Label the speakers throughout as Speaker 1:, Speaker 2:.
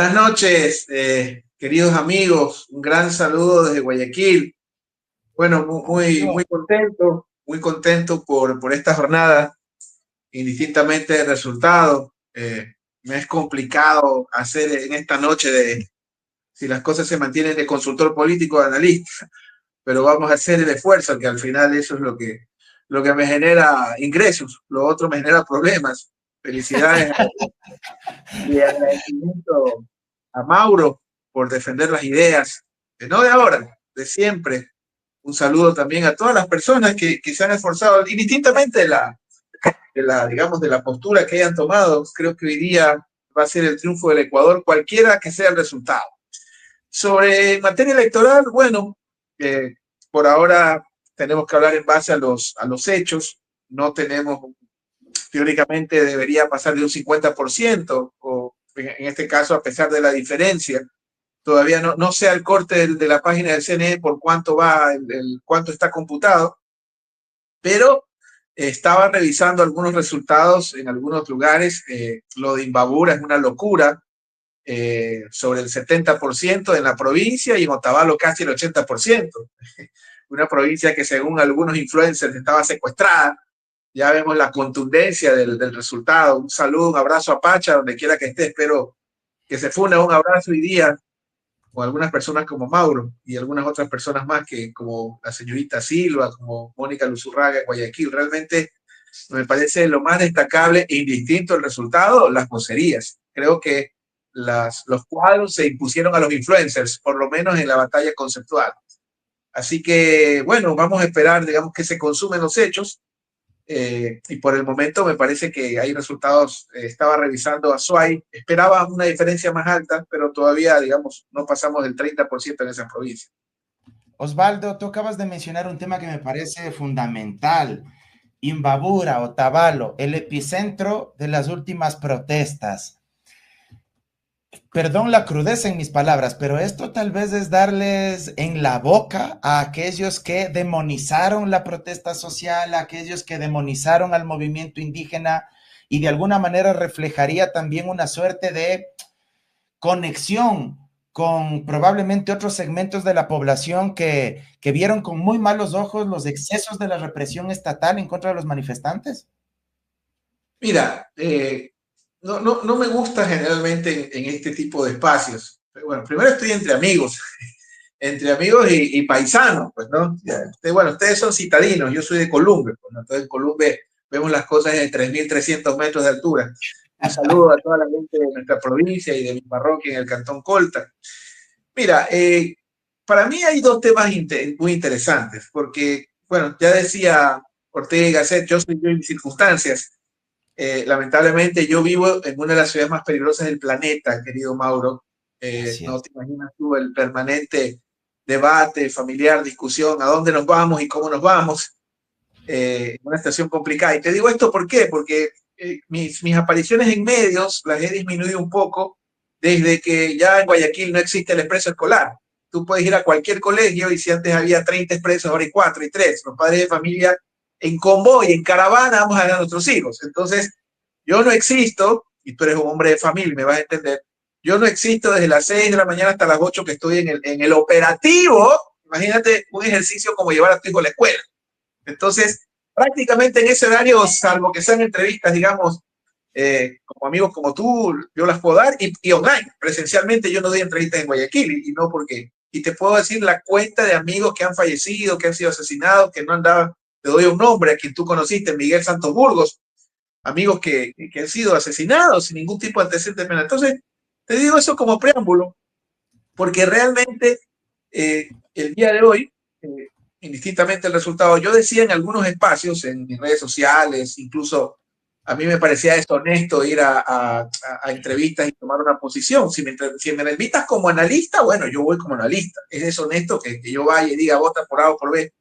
Speaker 1: Buenas noches, queridos amigos. Un gran saludo desde Guayaquil. Bueno, muy
Speaker 2: Amigo,
Speaker 1: muy contento por esta jornada, indistintamente del resultado. Me es complicado hacer en esta noche si las cosas se mantienen de consultor político o analista, pero vamos a hacer el esfuerzo, que al final eso es lo que me genera ingresos, lo otro me genera problemas. Felicidades y agradecimiento a Mauro por defender las ideas, no de ahora, de siempre. Un saludo también a todas las personas que se han esforzado, indistintamente digamos, de la postura que hayan tomado. Creo que hoy día va a ser el triunfo del Ecuador, cualquiera que sea el resultado. Sobre materia electoral, bueno, por ahora tenemos que hablar en base a los hechos. No tenemos, teóricamente debería pasar de un 50%, o en este caso, a pesar de la diferencia. Todavía no sé el corte de la página del CNE por cuánto va, cuánto está computado, pero estaba revisando algunos resultados en algunos lugares. Lo de Imbabura es una locura, sobre el 70% en la provincia, y en Otavalo casi el 80%. Una provincia que según algunos influencers estaba secuestrada. Ya vemos la contundencia del resultado. Un saludo, un abrazo a Pacha, donde quiera que esté. Espero que se funda un abrazo hoy día con algunas personas como Mauro y algunas otras personas más, que como la señorita Silva, como Mónica Luzurraga en Guayaquil. Realmente me parece lo más destacable e indistinto el resultado, las vocerías. Creo que los cuadros se impusieron a los influencers, por lo menos en la batalla conceptual. Así que, bueno, vamos a esperar, digamos, que se consumen los hechos. Y por el momento me parece que hay resultados. Estaba revisando a Suay, esperaba una diferencia más alta, pero todavía, digamos, no pasamos del 30% en esa provincia.
Speaker 2: Osvaldo, tú acabas de mencionar un tema que me parece fundamental. Imbabura, Otavalo, el epicentro de las últimas protestas. Perdón la crudeza en mis palabras, pero esto tal vez es darles en la boca a aquellos que demonizaron la protesta social, a aquellos que demonizaron al movimiento indígena, y de alguna manera reflejaría también una suerte de conexión con probablemente otros segmentos de la población que vieron con muy malos ojos los excesos de la represión estatal en contra de los manifestantes.
Speaker 1: Mira, no me gusta generalmente en este tipo de espacios. Pero bueno, primero estoy entre amigos, entre amigos y paisanos, pues, ¿no? Bueno, ustedes son citadinos, yo soy de Columbia, pues, ¿no? Entonces en Columbia vemos las cosas de 3.300 metros de altura. Un saludo a toda la gente de nuestra provincia y de mi parroquia en el Cantón Colta. Mira, para mí hay dos temas muy interesantes, porque, bueno, ya decía Ortega y Gasset, yo soy yo en mis circunstancias. Lamentablemente yo vivo en una de las ciudades más peligrosas del planeta, querido Mauro.
Speaker 2: Así
Speaker 1: No
Speaker 2: es.
Speaker 1: te imaginas tú el permanente debate, familiar, discusión, a dónde nos vamos y cómo nos vamos. Una situación complicada. Y te digo esto, ¿por qué? Porque mis apariciones en medios las he disminuido un poco desde que ya en Guayaquil no existe el expreso escolar. Tú puedes ir a cualquier colegio, y si antes había 30 expresos, ahora hay 4 y 3. Los padres de familia en convoy, en caravana, vamos a ver a nuestros hijos. Entonces, yo no existo, y tú eres un hombre de familia, me vas a entender. Yo no existo desde las 6 de la mañana hasta las 8 que estoy en el operativo. Imagínate un ejercicio como llevar a tu hijo a la escuela. Entonces, prácticamente en ese horario, salvo que sean entrevistas, digamos, como amigos como tú, yo las puedo dar, y online. Presencialmente yo no doy entrevistas en Guayaquil, y no porque. Y te puedo decir la cuenta de amigos que han fallecido, que han sido asesinados, que no andaban. Te doy un nombre a quien tú conociste, Miguel Santos Burgos, amigos que han sido asesinados sin ningún tipo de antecedente penal. Entonces, te digo eso como preámbulo, porque realmente el día de hoy, eh, indistintamente el resultado, yo decía en algunos espacios, en mis redes sociales, incluso a mí me parecía deshonesto ir a entrevistas y tomar una posición. Si me invitas como analista, bueno, yo voy como analista. Es deshonesto que yo vaya y diga vota por A o por B.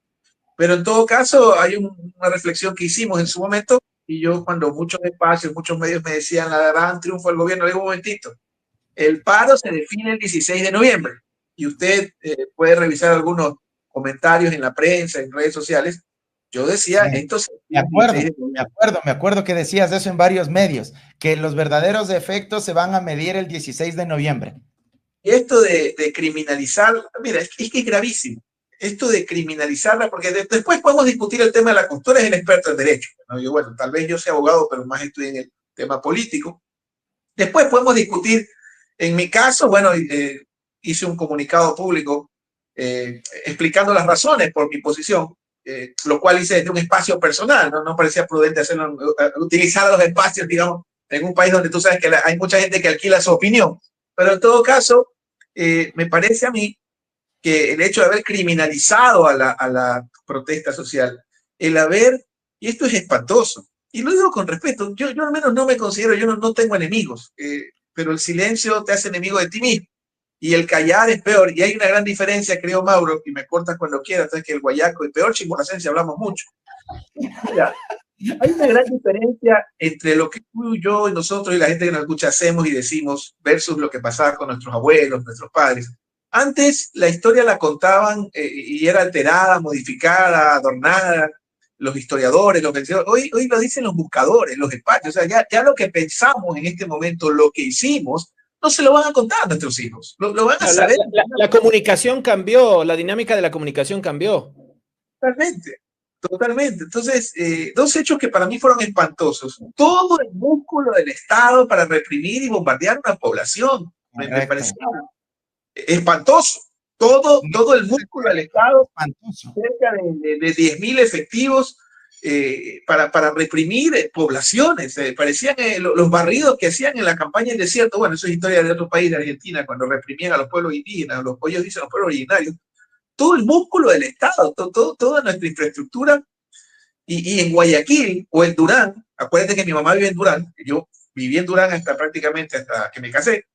Speaker 1: Pero en todo caso, hay una reflexión que hicimos en su momento, y yo, cuando muchos espacios, muchos medios me decían la gran triunfo del gobierno, le digo un momentito, el paro se define el 16 de noviembre, y usted puede revisar algunos comentarios en la prensa, en redes sociales. Yo decía,
Speaker 2: Sí,
Speaker 1: esto se
Speaker 2: me
Speaker 1: el 16
Speaker 2: acuerdo,
Speaker 1: de
Speaker 2: me
Speaker 1: noviembre.
Speaker 2: acuerdo, me acuerdo que decías eso en varios medios, que los verdaderos efectos se van a medir el 16 de noviembre.
Speaker 1: Y esto de criminalizar, mira, es que es gravísimo. Esto de criminalizarla, porque después podemos discutir el tema de la cultura, tú eres el experto en derecho, ¿no? Yo, bueno, tal vez yo sea abogado, pero más estoy en el tema político. Después podemos discutir, en mi caso, bueno, hice un comunicado público explicando las razones por mi posición, lo cual hice desde un espacio personal, ¿no? No parecía prudente hacerlo, utilizar los espacios, digamos, en un país donde tú sabes que hay mucha gente que alquila su opinión. Pero en todo caso, me parece a mí que el hecho de haber criminalizado a la protesta social, el haber, y esto es espantoso, y lo digo con respeto, yo al menos no me considero, yo no tengo enemigos, pero el silencio te hace enemigo de ti mismo, y el callar es peor, y hay una gran diferencia, creo, Mauro, y me cortas cuando quieras, entonces que el guayaco, y peor chimboracense, hablamos mucho. Mira, hay una gran diferencia entre lo que tú, yo y nosotros y la gente que nos escucha hacemos y decimos versus lo que pasaba con nuestros abuelos, nuestros padres. Antes la historia la contaban y era alterada, modificada, adornada, los historiadores, los pensadores. Hoy lo dicen los buscadores, los espacios. O sea, ya lo que pensamos en este momento, lo que hicimos, no se lo van a contar a nuestros hijos. Lo van a
Speaker 3: La,
Speaker 1: saber
Speaker 3: la comunicación cambió, la dinámica de la comunicación cambió.
Speaker 1: totalmente. Totalmente. Entonces, dos hechos que para mí fueron espantosos. Todo el músculo del Estado para reprimir y bombardear una población. Me
Speaker 2: Correcto.
Speaker 1: parecía espantoso. Todo el músculo del Estado,
Speaker 2: Espantoso.
Speaker 1: cerca de 10.000 efectivos para reprimir poblaciones. Parecían los barridos que hacían en la campaña del desierto. Bueno, eso es historia de otro país, de Argentina, cuando reprimían a los pueblos indígenas, ellos dicen los pueblos originarios. Todo el músculo del Estado, toda nuestra infraestructura. Y en Guayaquil o en Durán, acuérdate que mi mamá vive en Durán, yo viví en Durán prácticamente hasta que me casé,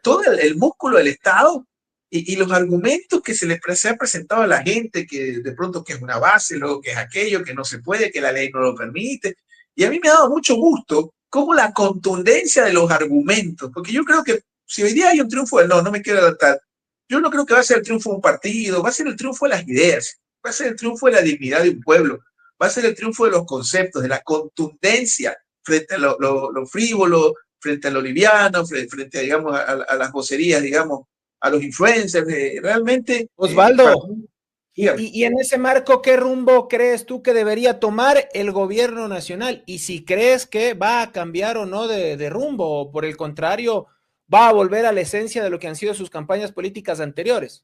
Speaker 1: todo el músculo del Estado y los argumentos que se ha presentado a la gente, que de pronto que es una base, luego que es aquello, que no se puede, que la ley no lo permite. Y a mí me ha dado mucho gusto cómo la contundencia de los argumentos, porque yo creo que si hoy día hay un triunfo no me quiero adelantar, yo no creo que va a ser el triunfo de un partido, va a ser el triunfo de las ideas, va a ser el triunfo de la dignidad de un pueblo, va a ser el triunfo de los conceptos, de la contundencia frente a lo frívolo, frente a lo liviano, frente a, digamos, a las vocerías, digamos, a los influencers. Realmente, para
Speaker 3: Osvaldo,
Speaker 1: mí,
Speaker 3: y en ese marco, ¿qué rumbo crees tú que debería tomar el gobierno nacional? Y si crees que va a cambiar o no de rumbo, o por el contrario, va a volver a la esencia de lo que han sido sus campañas políticas anteriores.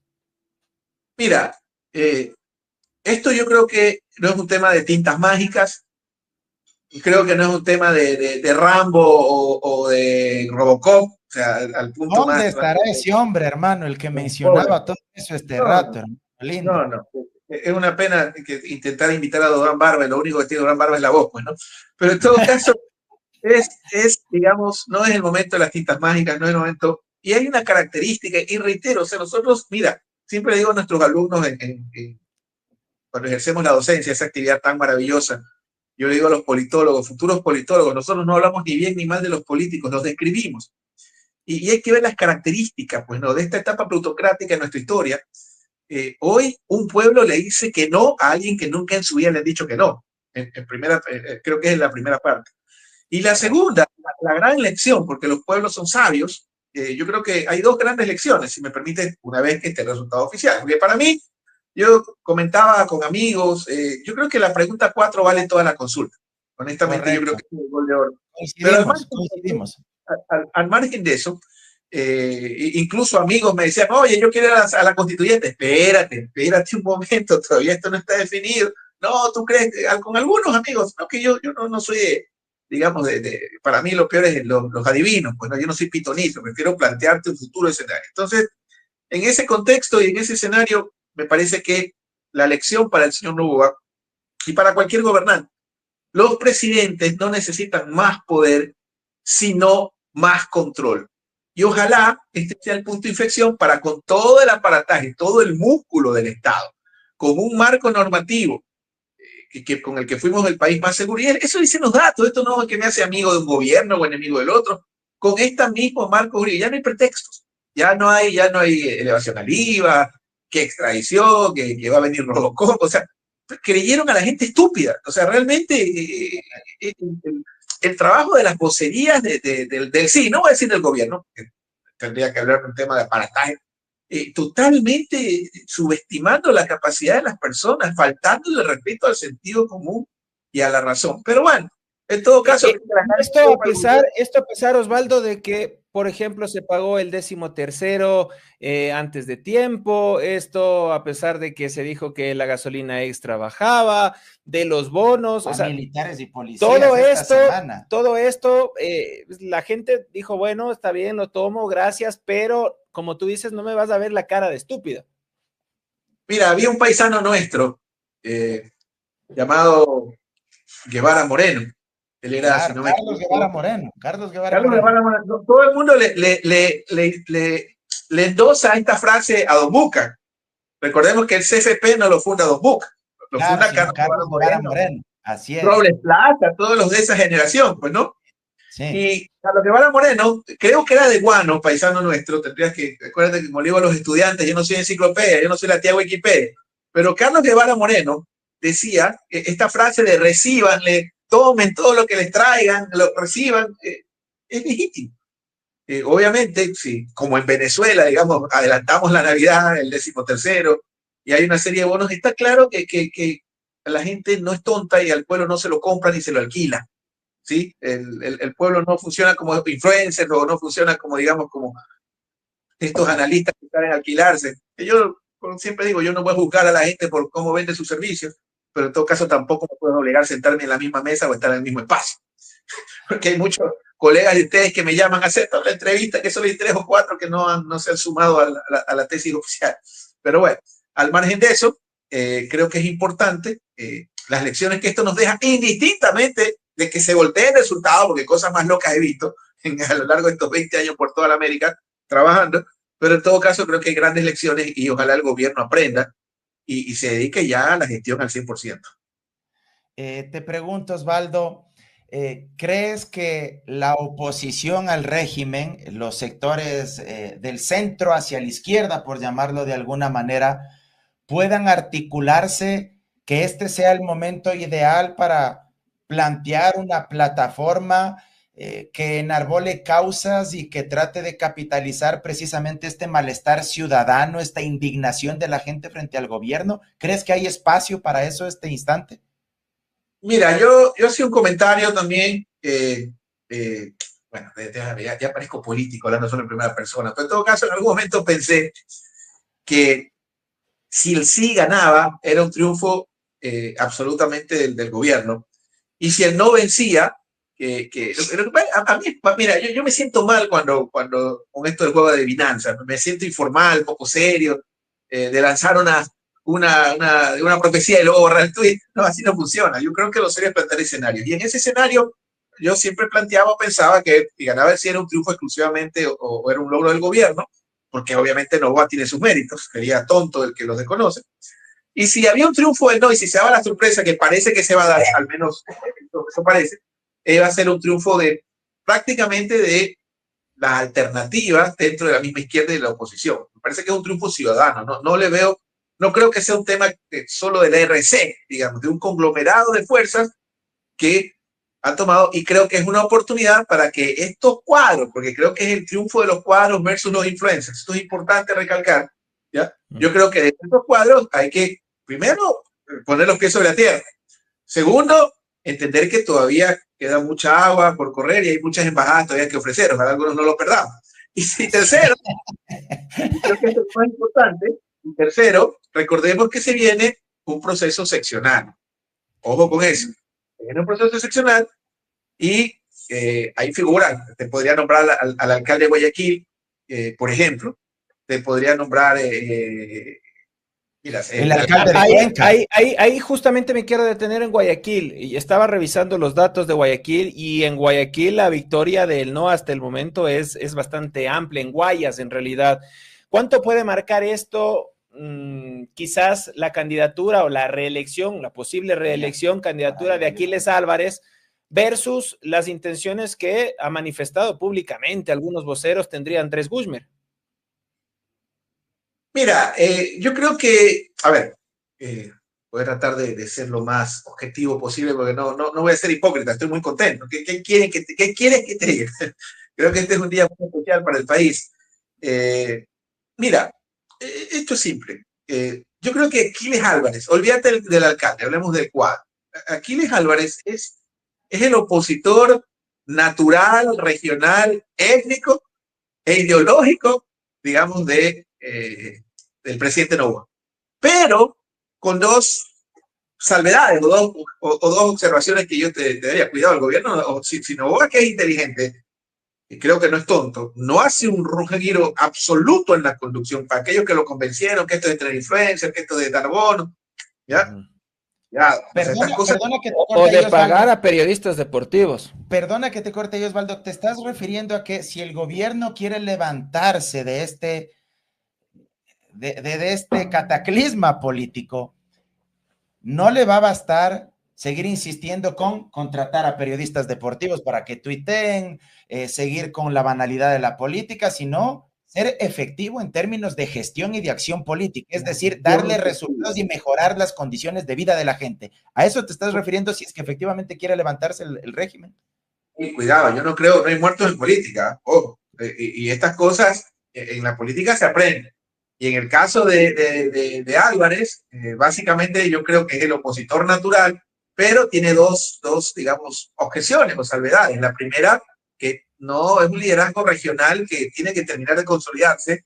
Speaker 1: mira, esto yo creo que no es un tema de tintas mágicas, creo que no es un tema de Rambo o de Robocop, o sea, al punto
Speaker 2: ¿Dónde
Speaker 1: más.
Speaker 2: estará ese hombre, hermano, el que
Speaker 1: Pobre.
Speaker 2: mencionaba todo eso este
Speaker 1: No,
Speaker 2: rato, hermano? Lindo.
Speaker 1: no. Es una pena que intentar invitar a Durán Barba, lo único que tiene Durán Barba es la voz, pues, ¿no? Pero en todo caso, digamos, no es el momento de las tintas mágicas, no es el momento. Y hay una característica, y reitero, o sea, nosotros, mira, siempre digo a nuestros alumnos cuando ejercemos la docencia, esa actividad tan maravillosa, yo le digo a los politólogos, futuros politólogos, nosotros no hablamos ni bien ni mal de los políticos, los describimos. Y hay que ver las características, pues, ¿no? De esta etapa plutocrática en nuestra historia. Hoy un pueblo le dice que no a alguien que nunca en su vida le han dicho que no. Creo que es la primera parte. Y la segunda, la gran lección, porque los pueblos son sabios, yo creo que hay dos grandes lecciones, si me permite, una vez que esté el resultado oficial. Porque para mí, yo comentaba con amigos, yo creo que la pregunta 4 vale toda la consulta. Honestamente, yo creo
Speaker 2: Correcto.
Speaker 1: que es el gol de oro. Pero
Speaker 2: Coincidimos.
Speaker 1: al margen de eso, incluso amigos me decían, oye, yo quiero ir a la constituyente. Espérate un momento, todavía esto no está definido. No, tú crees, con algunos amigos, no, que yo no soy, digamos, para mí lo peor es los adivinos, pues no, yo no soy pitonito, prefiero plantearte un futuro escenario. Entonces, en ese contexto y en ese escenario, me parece que la lección para el señor Noboa y para cualquier gobernante, los presidentes no necesitan más poder, sino más control. Y ojalá este sea el punto de inflexión para con todo el aparataje, todo el músculo del Estado, con un marco normativo con el que fuimos el país más seguro. Y eso dicen los datos, esto no es que me hace amigo de un gobierno o enemigo del otro. Con este mismo marco jurídico ya no hay pretextos, ya no hay elevación al IVA, que extradición, que va a venir Robocop, o sea, creyeron a la gente estúpida. O sea, realmente el trabajo de las vocerías del sí, no voy a decir del gobierno, tendría que hablar de un tema de aparataje, totalmente subestimando la capacidad de las personas, faltándole respeto al sentido común y a la razón. Pero bueno, en todo caso,
Speaker 3: esto a pesar, Osvaldo, de que, por ejemplo, se pagó el 13º antes de tiempo, esto a pesar de que se dijo que la gasolina extra bajaba, de los bonos,
Speaker 2: a
Speaker 3: o sea,
Speaker 2: militares y policías
Speaker 3: todo esto, la gente dijo, bueno, está bien, lo tomo, gracias, pero como tú dices, no me vas a ver la cara de estúpido.
Speaker 1: Mira, había un paisano nuestro llamado Guevara Moreno. Él era,
Speaker 2: claro,
Speaker 1: si no me
Speaker 2: Carlos Guevara Moreno.
Speaker 1: Carlos Guevara Moreno. Todo el mundo le endosa esta frase a Don Buca. Recordemos que el CFP no lo funda Don Buca, lo funda
Speaker 2: Carlos Guevara Moreno. Así es.
Speaker 1: Robles Plata, todos los de esa generación, pues, ¿no?
Speaker 2: Sí.
Speaker 1: Y Carlos Guevara Moreno, creo que era de Guano, paisano nuestro, tendrías que, acuérdate que como le digo a los estudiantes, yo no soy enciclopedia, yo no soy la tía Wikipedia, pero Carlos Guevara Moreno decía esta frase de recíbanle, tomen todo lo que les traigan, lo reciban, es legítimo. Obviamente, sí, como en Venezuela, digamos, adelantamos la Navidad, el 13º, y hay una serie de bonos, está claro que la gente no es tonta y al pueblo no se lo compra ni se lo alquila. ¿Sí? El pueblo no funciona como influencers o no funciona como, digamos, como estos analistas que saben alquilarse. Yo siempre digo, yo no voy a juzgar a la gente por cómo vende sus servicios, pero en todo caso tampoco me puedo obligar a sentarme en la misma mesa o estar en el mismo espacio. Porque hay muchos colegas de ustedes que me llaman a hacer toda la entrevista, que solo hay 3 o 4 que no se han sumado a la tesis oficial. Pero bueno, al margen de eso, creo que es importante las lecciones que esto nos deja, indistintamente de que se voltee el resultado, porque cosas más locas he visto a lo largo de estos 20 años por toda la América trabajando, pero en todo caso creo que hay grandes lecciones y ojalá el gobierno aprenda y se dedique ya a la gestión al 100%.
Speaker 2: Te pregunto, Osvaldo, ¿crees que la oposición al régimen, los sectores del centro hacia la izquierda, por llamarlo de alguna manera, puedan articularse, que este sea el momento ideal para plantear una plataforma que enarbole causas y que trate de capitalizar precisamente este malestar ciudadano, esta indignación de la gente frente al gobierno? ¿Crees que hay espacio para eso este instante?
Speaker 1: Mira, yo hacía un comentario también, bueno, ya parezco político hablando solo en primera persona, pero en todo caso en algún momento pensé que si el sí ganaba era un triunfo absolutamente del gobierno, y si el no vencía, a mí, mira, yo me siento mal cuando con esto del juego de adivinanza, me siento informal, poco serio, de lanzar una profecía y luego borrar el tweet. No, así no funciona. Yo creo que lo serio es plantear escenarios. Y en ese escenario, yo siempre planteaba o pensaba que si ganaba el sí era un triunfo exclusivamente o era un logro del gobierno, porque obviamente Noboa tiene sus méritos, sería tonto el que los desconoce. Y si había un triunfo del no, y si se daba la sorpresa que parece que se va a dar, al menos eso parece, va a ser un triunfo de prácticamente de las alternativas dentro de la misma izquierda y de la oposición. Me parece que es un triunfo ciudadano, no le veo, no creo que sea un tema solo del RC, digamos, de un conglomerado de fuerzas que han tomado, y creo que es una oportunidad para que estos cuadros, porque creo que es el triunfo de los cuadros versus los influencers, esto es importante recalcar, ¿ya? Yo creo que de estos cuadros hay que, primero, poner los pies sobre la tierra. Segundo, entender que todavía queda mucha agua por correr y hay muchas embajadas todavía que ofrecer, ojalá algunos no lo perdamos. Y tercero, creo que esto es más importante, y tercero, recordemos que se viene un proceso seccional. Ojo con eso. Se viene un proceso seccional y hay figuras. Te podría nombrar al alcalde de Guayaquil, por ejemplo. Te podría nombrar...
Speaker 2: mira, el alcalde de Cuenca.
Speaker 3: Ahí justamente me quiero detener en Guayaquil. Y estaba revisando los datos de Guayaquil y en Guayaquil la victoria del no hasta el momento es bastante amplia, en Guayas en realidad. ¿Cuánto puede marcar esto? Quizás la candidatura o la reelección, la posible reelección, candidatura de Aquiles Álvarez versus las intenciones que ha manifestado públicamente algunos voceros tendría Andrés Guzmán.
Speaker 1: Mira, yo creo que, a ver, voy a tratar de ser lo más objetivo posible, porque no voy a ser hipócrita, estoy muy contento. ¿Qué quieres que te diga? Creo que este es un día muy especial para el país. Mira, esto es simple. Yo creo que Aquiles Álvarez, olvídate del alcalde, hablemos del cuadro. Aquiles Álvarez es el opositor natural, regional, étnico e ideológico, digamos, del presidente Noboa. Pero con dos salvedades o dos observaciones que yo te daría. Cuidado, el gobierno, si Noboa, que es inteligente, y creo que no es tonto, no hace un giro absoluto en la conducción para aquellos que lo convencieron que esto es de tener influencia, que esto es de dar bonos, ¿ya? Ya,
Speaker 2: Perdona,
Speaker 1: cosas...
Speaker 2: perdona que te
Speaker 3: o
Speaker 2: corte
Speaker 3: de
Speaker 2: ahí,
Speaker 3: pagar
Speaker 2: Osvaldo.
Speaker 3: a periodistas deportivos.
Speaker 2: Perdona que te corte ahí, Osvaldo. Te estás refiriendo a que si el gobierno quiere levantarse de este cataclisma político, no le va a bastar seguir insistiendo con contratar a periodistas deportivos para que tuiteen, seguir con la banalidad de la política, sino ser efectivo en términos de gestión y de acción política, es decir, darle resultados y mejorar las condiciones de vida de la gente. ¿A eso te estás refiriendo si es que efectivamente quiere levantarse el régimen?
Speaker 1: Y cuidado, yo no creo, no hay muertos en política, ojo, y estas cosas en la política se aprenden. Y en el caso de Álvarez, básicamente yo creo que es el opositor natural, pero tiene dos, digamos, objeciones o salvedades. La primera, que no es un liderazgo regional que tiene que terminar de consolidarse.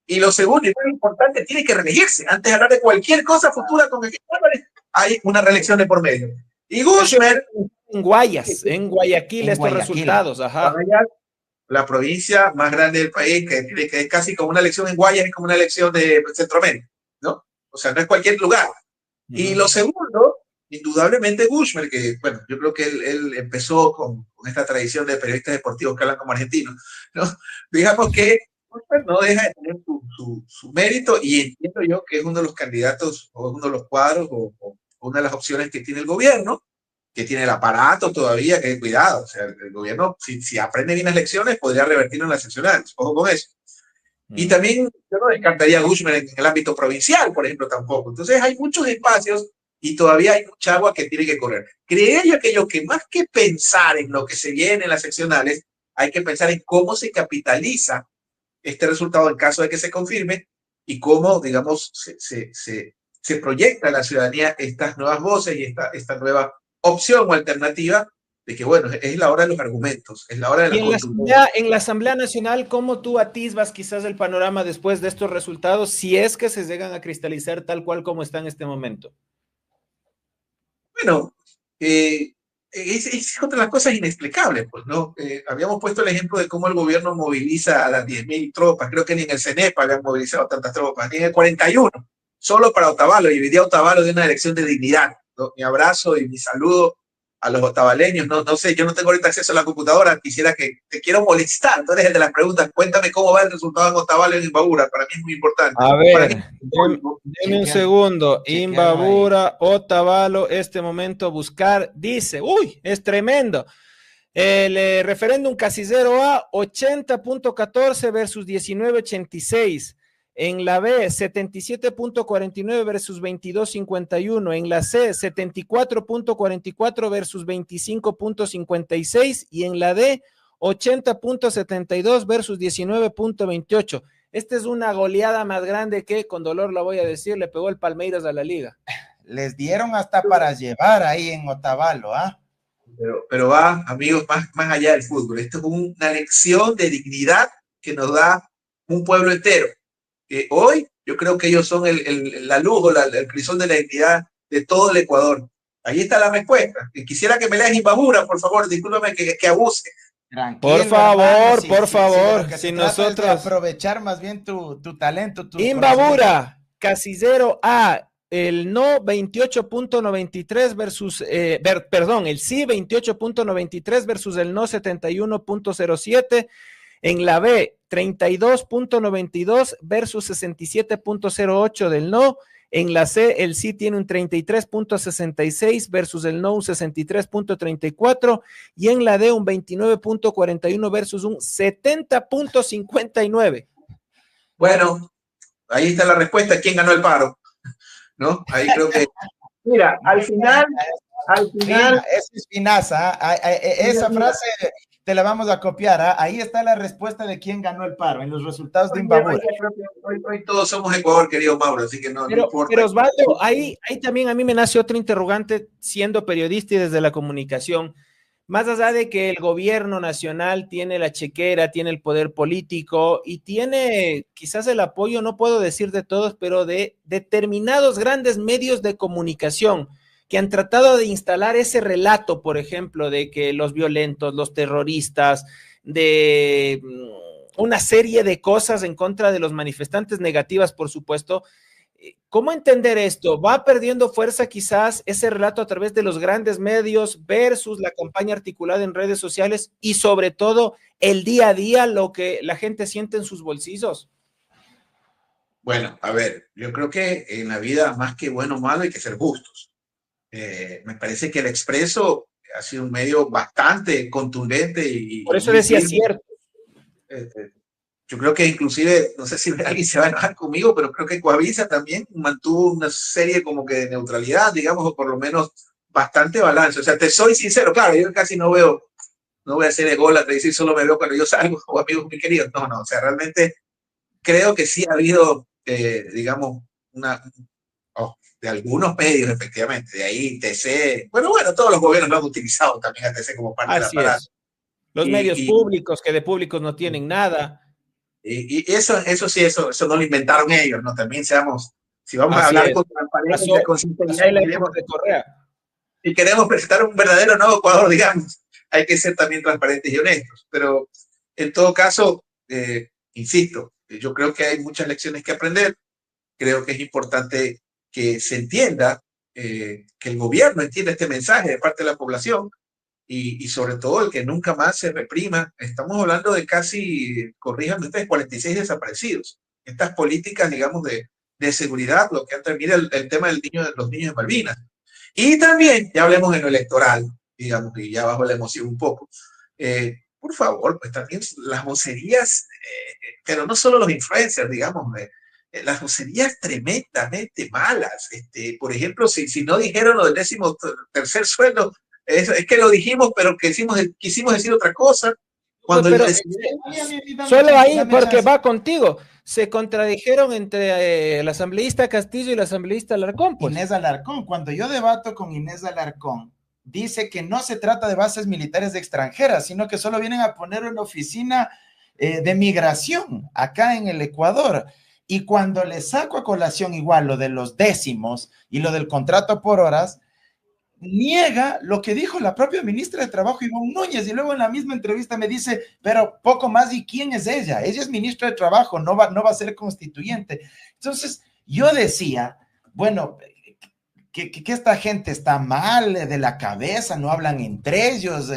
Speaker 1: Y lo segundo, y muy importante, tiene que reelegirse. Antes de hablar de cualquier cosa futura con Álvarez, hay una reelección de por medio. Y Guzmán...
Speaker 3: En Guayas, en Guayaquil,
Speaker 2: en
Speaker 3: estos
Speaker 2: Guayaquil.
Speaker 3: resultados, ajá.
Speaker 1: La provincia más grande del país, que es casi como una elección en Guayas, es como una elección de Centroamérica, ¿no? O sea, no es cualquier lugar. Y lo segundo, indudablemente Guzmán, que, bueno, yo creo que él empezó con esta tradición de periodistas deportivos que hablan como argentinos, ¿no? Digamos que Guzmán no deja de tener su mérito, y entiendo yo que es uno de los candidatos, o uno de los cuadros, o una de las opciones que tiene el gobierno, que tiene el aparato todavía, que cuidado, o sea, el gobierno, si aprende bien las lecciones, podría revertirlo en las seccionales, ojo con eso. Y también yo no descartaría a Guzmán en el ámbito provincial, por ejemplo, tampoco. Entonces hay muchos espacios y todavía hay mucha agua que tiene que correr. Creería yo que más que pensar en lo que se viene en las seccionales, hay que pensar en cómo se capitaliza este resultado en caso de que se confirme y cómo, digamos, se proyecta a la ciudadanía estas nuevas voces y esta nueva opción o alternativa de que, bueno, es la hora de los argumentos, es la hora de
Speaker 3: la en la Asamblea Nacional, ¿cómo tú atisbas quizás el panorama después de estos resultados, si es que se llegan a cristalizar tal cual como está en este momento?
Speaker 1: Bueno, es otra de las cosas inexplicables, pues, ¿no? Habíamos puesto el ejemplo de cómo el gobierno moviliza a las 10.000 tropas, creo que ni en el CENEPA habían movilizado tantas tropas, ni en el 41, solo para Otavalo, y hoy día Otavalo de una elección de dignidad, ¿no? Mi abrazo y mi saludo a los otavaleños. No sé, yo no tengo ahorita acceso a la computadora, te quiero molestar, tú eres el de las preguntas, cuéntame cómo va el resultado en Otavalo y en Imbabura, para mí es muy importante.
Speaker 3: A ver, denme un segundo, Imbabura, Otavalo, este momento buscar, dice, uy, es tremendo. El referéndum casillero A, 80.14 versus 19.86. En la B, 77.49 versus 22.51. En la C, 74.44 versus 25.56. Y en la D, 80.72 versus 19.28. Esta es una goleada más grande que, con dolor lo voy a decir, le pegó el Palmeiras a la liga.
Speaker 2: Les dieron hasta para llevar ahí en Otavalo, ¿ah?
Speaker 1: Pero va, amigos, más allá del fútbol. Esto es una lección de dignidad que nos da un pueblo entero. Hoy yo creo que ellos son la luz o el crisol de la dignidad de todo el Ecuador. Ahí está la respuesta. Quisiera que me leas Imbabura, por favor, discúlpame que abuse.
Speaker 2: Tranquilo,
Speaker 3: por favor,
Speaker 2: hermano,
Speaker 3: por favor.
Speaker 2: Si nosotros es de aprovechar más bien tu talento.
Speaker 3: Imbabura, casillero A, el no 28.93 versus, el sí 28.93 versus el no 71.07. En la B, 32.92 versus 67.08 del no. En la C, el sí tiene un 33.66 versus el no un 63.34. Y en la D, un 29.41 versus un 70.59.
Speaker 1: Bueno, ahí está la respuesta. ¿Quién ganó el paro? ¿No? Ahí creo que Mira, al final,
Speaker 2: eso es finaza. Esa frase te la vamos a copiar. Ahí está la respuesta de quién ganó el paro en los resultados de Imbabura.
Speaker 1: Hoy todos somos Ecuador, querido Mauro, así que no importa.
Speaker 3: Pero Osvaldo, ahí también a mí me nace otra interrogante, siendo periodista y desde la comunicación. Más allá de que el gobierno nacional tiene la chequera, tiene el poder político y tiene quizás el apoyo, no puedo decir de todos, pero de determinados grandes medios de comunicación que han tratado de instalar ese relato, por ejemplo, de que los violentos, los terroristas, de una serie de cosas en contra de los manifestantes, negativas, por supuesto. ¿Cómo entender esto? ¿Va perdiendo fuerza quizás ese relato a través de los grandes medios versus la campaña articulada en redes sociales y sobre todo el día a día, lo que la gente siente en sus bolsillos?
Speaker 1: Bueno, a ver, yo creo que en la vida más que bueno o malo hay que ser justos. Me parece que el Expreso ha sido un medio bastante contundente y
Speaker 3: por eso decía cierto.
Speaker 1: Yo creo que inclusive, no sé si alguien se va a enojar conmigo, pero creo que Coavisa también mantuvo una serie como que de neutralidad, digamos, o por lo menos bastante balance. O sea, te soy sincero, claro, yo casi no voy a hacer ególatra y decir solo me veo cuando yo salgo, o amigos muy queridos. No, o sea, realmente creo que sí ha habido, digamos, de algunos medios, efectivamente, de ahí TC, bueno, todos los gobiernos lo han utilizado también a TC como parte de la parada.
Speaker 3: Los medios públicos, que de públicos no tienen nada.
Speaker 1: Y eso sí, eso no lo inventaron ellos, ¿no? También seamos, si vamos a hablar con transparencia, con sinceridad y queremos presentar un verdadero nuevo Ecuador, digamos, hay que ser también transparentes y honestos. Pero en todo caso, insisto, yo creo que hay muchas lecciones que aprender. Creo que es importante que se entienda, que el gobierno entienda este mensaje de parte de la población. Y sobre todo el que nunca más se reprima. Estamos hablando de casi, corríjanme ustedes, 46 desaparecidos. Estas políticas, digamos, de seguridad, lo que antes, mira el tema de los niños de Malvinas. Y también, ya hablemos de lo electoral, digamos, y ya bajo la emoción un poco. Por favor, pues también las vocerías, pero no solo los influencers, digamos, las vocerías tremendamente malas. Por ejemplo, si no dijeron lo del 13º sueldo, es que lo dijimos, pero quisimos decir otra cosa. Cuando
Speaker 3: pero solo ahí, porque va contigo, se contradijeron entre el asambleísta Castillo y el asambleísta Alarcón.
Speaker 2: Pues. Inés Alarcón, cuando yo debato con Inés Alarcón, dice que no se trata de bases militares extranjeras, sino que solo vienen a poner una oficina de migración acá en el Ecuador. Y cuando le saco a colación igual lo de los décimos y lo del contrato por horas, niega lo que dijo la propia ministra de Trabajo, Ivonne Núñez, y luego en la misma entrevista me dice, pero poco más, ¿y quién es ella? Ella es ministra de Trabajo, no va a ser constituyente. Entonces, yo decía, bueno, que esta gente está mal de la cabeza, no hablan entre ellos,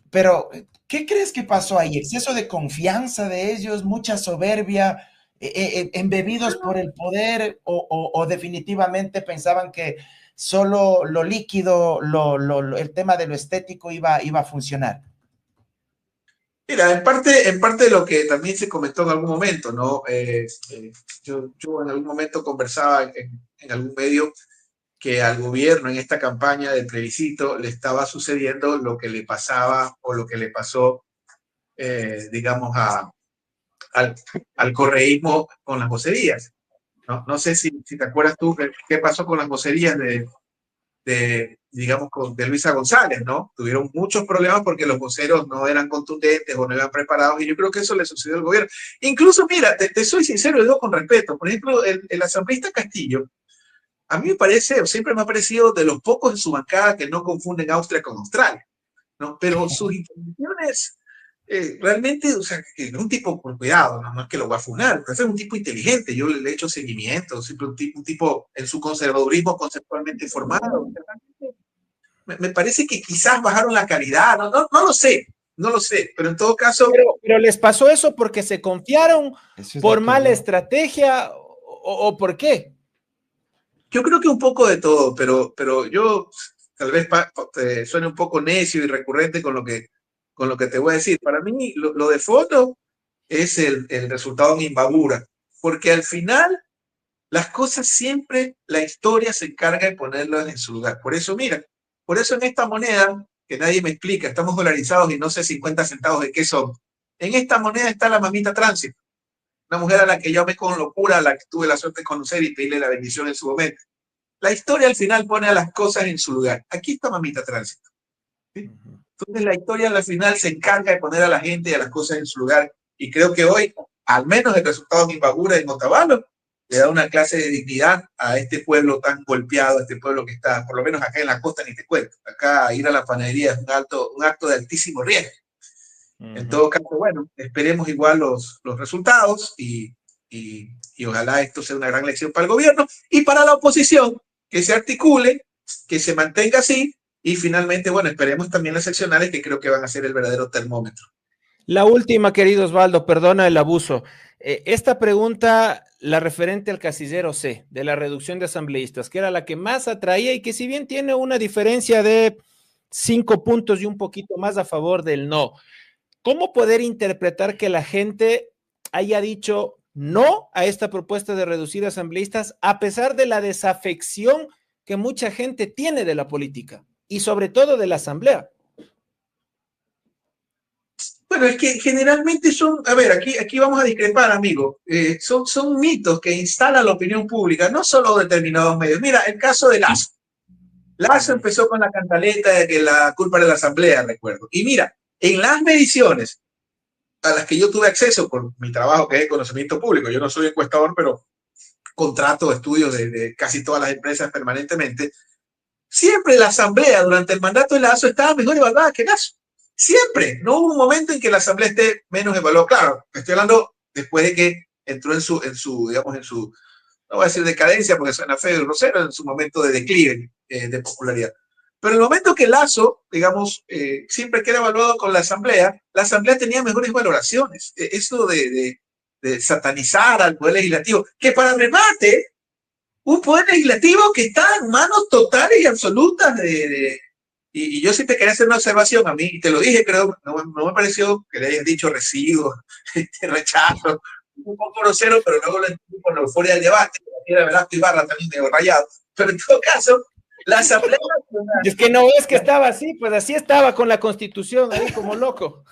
Speaker 2: pero ¿qué crees que pasó ahí? ¿Exceso de confianza de ellos, mucha soberbia, embebidos por el poder, o definitivamente pensaban que solo lo líquido, el tema de lo estético iba a funcionar?
Speaker 1: Mira, en parte de lo que también se comentó en algún momento, ¿no? Yo en algún momento conversaba en algún medio que al gobierno en esta campaña de plebiscito le estaba sucediendo lo que le pasaba o lo que le pasó, digamos, al correísmo con las vocerías. No sé si te acuerdas tú qué pasó con las vocerías digamos, de Luisa González, ¿no? Tuvieron muchos problemas porque los voceros no eran contundentes o no iban preparados, y yo creo que eso le sucedió al gobierno. Incluso, mira, te soy sincero y digo con respeto, por ejemplo, el asambleísta Castillo, a mí me parece, o siempre me ha parecido de los pocos en su bancada que no confunden Austria con Australia, ¿no? Pero sus intervenciones realmente, o sea, que es un tipo, con cuidado, no es que lo va a funar, pero es un tipo inteligente, yo le he hecho seguimiento, siempre un tipo en su conservadurismo conceptualmente formado. Me parece que quizás bajaron la calidad, no lo sé, pero en todo caso...
Speaker 3: Pero les pasó eso porque se confiaron, por mala estrategia, o ¿por qué?
Speaker 1: Yo creo que un poco de todo, pero yo tal vez suene un poco necio y recurrente con lo que te voy a decir. Para mí, lo de fondo es el resultado en Imbabura, porque al final Las cosas siempre, la historia se encarga de ponerlas en su lugar. Por eso, mira, por eso en esta moneda, que nadie me explica, estamos dolarizados y no sé 50 centavos de qué son. En esta moneda está la mamita Tránsito, una mujer a la que yo amé con locura, a la que tuve la suerte de conocer y pedirle la bendición en su momento. La historia al final pone a las cosas en su lugar. Aquí está mamita Tránsito. ¿Sí? Entonces la historia al final se encarga de poner a la gente y a las cosas en su lugar. Y creo que hoy, al menos el resultado en Imbabura, en Otavalo, le da una clase de dignidad a este pueblo tan golpeado, a este pueblo que está, por lo menos acá en la costa, ni te cuento. Acá ir a la panadería es un acto de altísimo riesgo. En todo caso, bueno, esperemos igual los resultados y ojalá esto sea una gran lección para el gobierno y para la oposición, que se articule, que se mantenga así y finalmente, bueno, esperemos también las seccionales que creo que van a ser el verdadero termómetro.
Speaker 3: La última, querido Osvaldo, perdona el abuso. Esta pregunta, la referente al casillero C, de la reducción de asambleístas, que era la que más atraía y que si bien tiene una diferencia de 5 puntos y un poquito más a favor del no, ¿cómo poder interpretar que la gente haya dicho no a esta propuesta de reducir asambleístas a pesar de la desafección que mucha gente tiene de la política y sobre todo de la asamblea?
Speaker 1: Bueno, es que generalmente son, a ver, aquí vamos a discrepar, amigo, son mitos que instala la opinión pública, no solo determinados medios. Mira, el caso de Lazo. Lazo empezó con la cantaleta de que la culpa era de la asamblea, recuerdo. Y mira, en las mediciones a las que yo tuve acceso por mi trabajo que es conocimiento público, yo no soy encuestador, pero contrato estudios de casi todas las empresas permanentemente, siempre la asamblea durante el mandato de Lazo estaba mejor evaluada que Lazo. Siempre. No hubo un momento en que la asamblea esté menos evaluada. Claro, estoy hablando después de que entró en su, digamos, en su, no voy a decir decadencia porque suena feo y grosero, en su momento de declive de popularidad. Pero en el momento que Lazo, digamos, siempre que era evaluado con la asamblea tenía mejores valoraciones. Eso de satanizar al poder legislativo, que para remate, un poder legislativo que está en manos totales y absolutas y yo sí te quería hacer una observación a mí, y te lo dije, creo, no me pareció que le hayas dicho residuo, rechazo, un poco grosero, pero luego lo entendí con la euforia del debate, era Velasco Ibarra también medio rayado, pero en todo caso, la Asamblea Nacional...
Speaker 3: Es que no es que estaba así, pues así estaba con la Constitución, ahí como loco.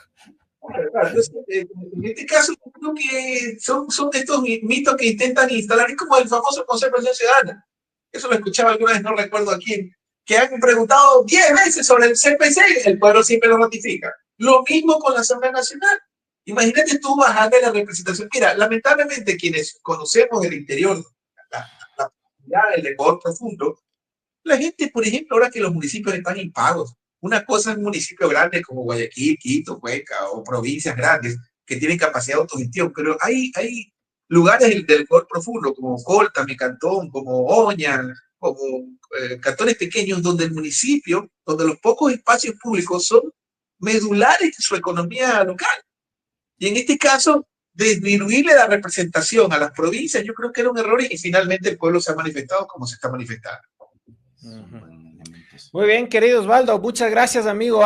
Speaker 1: Entonces, en este caso, creo que son estos mitos que intentan instalar, es como el famoso Consejo de Ciudadana. Eso lo escuchaba alguna vez, no recuerdo a quién, que han preguntado 10 veces sobre el CPC, el pueblo siempre lo ratifica. Lo mismo con la Asamblea Nacional. Imagínate tú bajarle la representación. Mira, lamentablemente quienes conocemos el interior, la comunidad, el Ecuador profundo, la gente, por ejemplo, ahora que los municipios están impagos, una cosa es un municipio grande como Guayaquil, Quito, Cuenca o provincias grandes que tienen capacidad de autogestión, pero hay lugares del Ecuador profundo como Colta, mi cantón, como Oña, como cantones pequeños donde el municipio, donde los pocos espacios públicos son medulares de su economía local. Y en este caso, disminuirle la representación a las provincias, yo creo que era un error y finalmente el pueblo se ha manifestado como se está manifestando.
Speaker 3: Muy bien, querido Osvaldo, muchas gracias, amigo.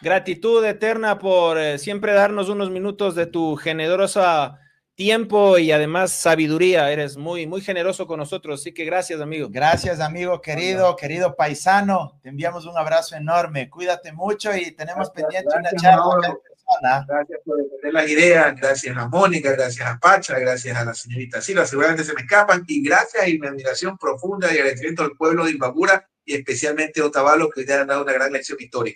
Speaker 3: Gratitud eterna por siempre darnos unos minutos de tu generosa tiempo y además sabiduría. Eres muy, muy generoso con nosotros, así que gracias, amigo.
Speaker 2: Gracias, amigo querido paisano. Te enviamos un abrazo enorme. Cuídate mucho y tenemos pendiente una charla con persona.
Speaker 1: Gracias por defender las ideas. Gracias a Mónica, gracias a Pacha, gracias a la señorita Silva. Seguramente se me escapan. Y gracias y mi admiración profunda y agradecimiento al pueblo de Imbabura y especialmente a Otavalo, que ya han dado una gran lección histórica.